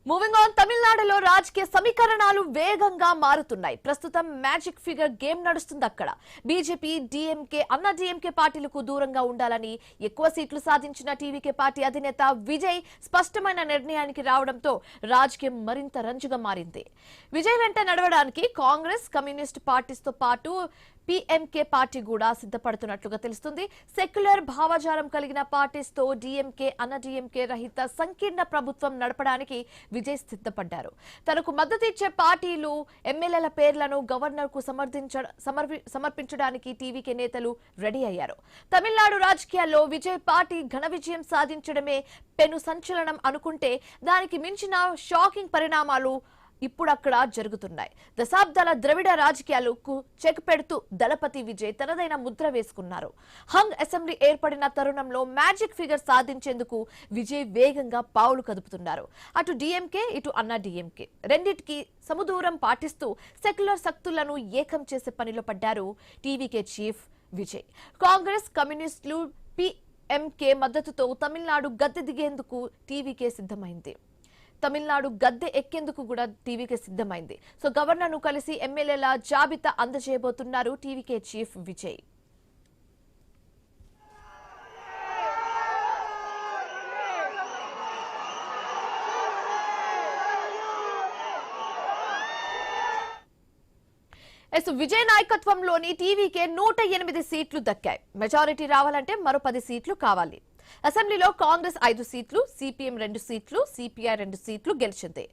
Moving on, తమిళనాడులో రాజకీయ సమీకరణాలు వేగంగా మారుతున్నాయి. ప్రస్తుతం మ్యాజిక్ ఫిగర్ గేమ్ నడుస్తుంది అక్కడ. బీజేపీ, డీఎంకే, అన్నా డీఎంకే పార్టీలకు దూరంగా ఉండాలని ఎక్కువ సీట్లు సాధించిన టీవీకే పార్టీ అధినేత విజయ్ స్పష్టమైన నిర్ణయానికి రావడంతో రాజకీయం మరింత రంజుగా మారింది. విజయ్ వెంట నడవడానికి కాంగ్రెస్, కమ్యూనిస్ట్ పార్టీస్తో పాటు పీఎంకే పార్టీ కూడా సిద్ధపడుతున్నట్లుగా తెలుస్తుంది. సెక్యులర్ భావజాలం కలిగిన పార్టీస్తో డీఎంకే, అన్నా డీఎంకే రహిత సంకీర్ణ ప్రభుత్వం నడపడానికి విజయ్ సిద్ధపడ్డారు. తనకు మద్దతు ఇచ్చే పార్టీలు, ఎమ్మెల్యేల పేర్లను గవర్నర్కు సమర్పించడానికి టీవీకే నేతలు రెడీ అయ్యారు. తమిళనాడు రాజకీయాల్లో విజయ్ పార్టీ ఘన విజయం సాధించడమే పెను సంచలనం అనుకుంటే దానికి మించిన షాకింగ్ పరిణామాలు ఇప్పుడు అక్కడ జరుగుతున్నాయి. దశాబ్దాల ద్రవిడ రాజకీయాలకు చెక్ పెడుతూ దళపతి విజయ్ తనదైన ముద్ర వేసుకున్నారు. హంగ్ అసెంబ్లీ ఏర్పడిన తరుణంలో మ్యాజిక్ ఫిగర్ సాధించేందుకు విజయ్ వేగంగా పావులు కదుపుతున్నారు. అటు డీఎంకే, ఇటు అన్నా డీఎంకే రెండింటికి సమదూరం పాటిస్తూ సెక్యులర్ శక్తులను ఏకం చేసే పనిలో పడ్డారు టీవీకే చీఫ్ విజయ్. కాంగ్రెస్, కమ్యూనిస్టులు, పీఎంకే మద్దతుతో తమిళనాడు గద్దె దిగేందుకు టీవీకే సిద్ధమైంది. తమిళనాడు గద్దె ఎక్కేందుకు కూడా టీవీకే సిద్ధమైంది. సో గవర్నర్ను కలిసి ఎమ్మెల్యేల జాబితా అందజేయబోతున్నారు టీవీకే చీఫ్ విజయ్. విజయ్ నాయకత్వంలోని టీవీకే 108 సీట్లు దక్కాయి. మెజారిటీ రావాలంటే మరో 10 సీట్లు కావాలి. అసెంబ్లీలో కాంగ్రెస్ 5 సీట్లు, సిపిఎం 2 సీట్లు, సిపిఐ 2 సీట్లు గెలిచింది.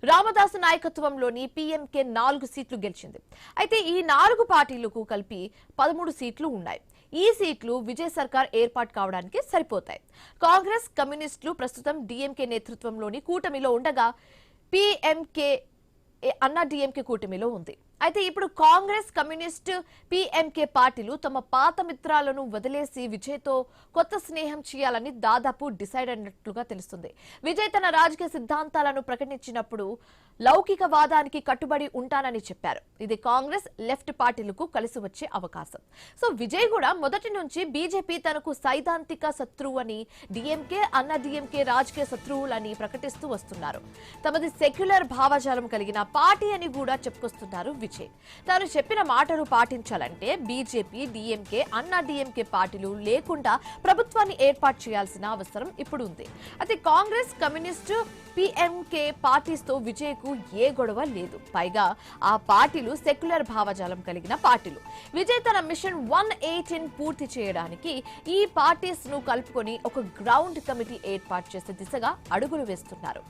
రామదాసు నాయకత్వంలోని పీఎంకే 4 సీట్లు గెలిచింది. అయితే ఈ 4 పార్టీలకు కలిపి 13 సీట్లు ఉన్నాయి. ఈ సీట్లు విజయ్ సర్కార్ ఏర్పాటు కావడానికి సరిపోతాయి. కాంగ్రెస్, కమ్యూనిస్టులు ప్రస్తుతం డీఎంకే నేతృత్వంలోని కూటమిలో ఉండగా పీఎంకే, అన్నా డీఎంకే కూటమిలో ఉంది. అయితే ఇప్పుడు కాంగ్రెస్, కమ్యూనిస్ట్, పీఎంకే పార్టీలు తమ పాత మిత్రాలను వదిలేసి విజయ్తో కొత్త స్నేహం చేయాలని దాదాపు డిసైడ్ అయినట్లుగా తెలుస్తుంది. విజయ్ తన రాజకీయ సిద్ధాంతాలను ప్రకటించినప్పుడు లౌకికవాదానికి కట్టుబడి ఉంటానని చెప్పారు. ఇది కాంగ్రెస్, లెఫ్ట్ పార్టీలకు కలిసి వచ్చే అవకాశం. సో విజయ్ కూడా మొదటి నుంచి బీజేపీ తనకు సైద్ధాంతిక శత్రువు అని, డీఎంకే, అన్నా డీఎంకే రాజకీయ శత్రువులని ప్రకటిస్తూ వస్తున్నారు. తమది సెక్యులర్ భావజాలం కలిగిన పార్టీ అని కూడా చెప్పుకొస్తున్నారు విజయ్. తాను చెప్పిన మాటలు పాటించాలంటే బీజేపీ, డీఎంకే, అన్నా డీఎంకే పార్టీలు లేకుండా ప్రభుత్వాన్ని ఏర్పాటు చేయాల్సిన అవసరం ఇప్పుడు ఉంది. అయితే కాంగ్రెస్, కమ్యూనిస్టు, పీఎంకే పార్టీస్తో విజయ్ కు ఏ గొడవ లేదు. పైగా ఆ పార్టీలు సెక్యులర్ భావజాలం కలిగిన పార్టీలు. విజయ్ తన మిషన్ 118 పూర్తి చేయడానికి ఈ పార్టీస్ ను కలుపుకొని ఒక గ్రౌండ్ కమిటీ ఏర్పాటు చేసే దిశగా అడుగులు వేస్తున్నారు.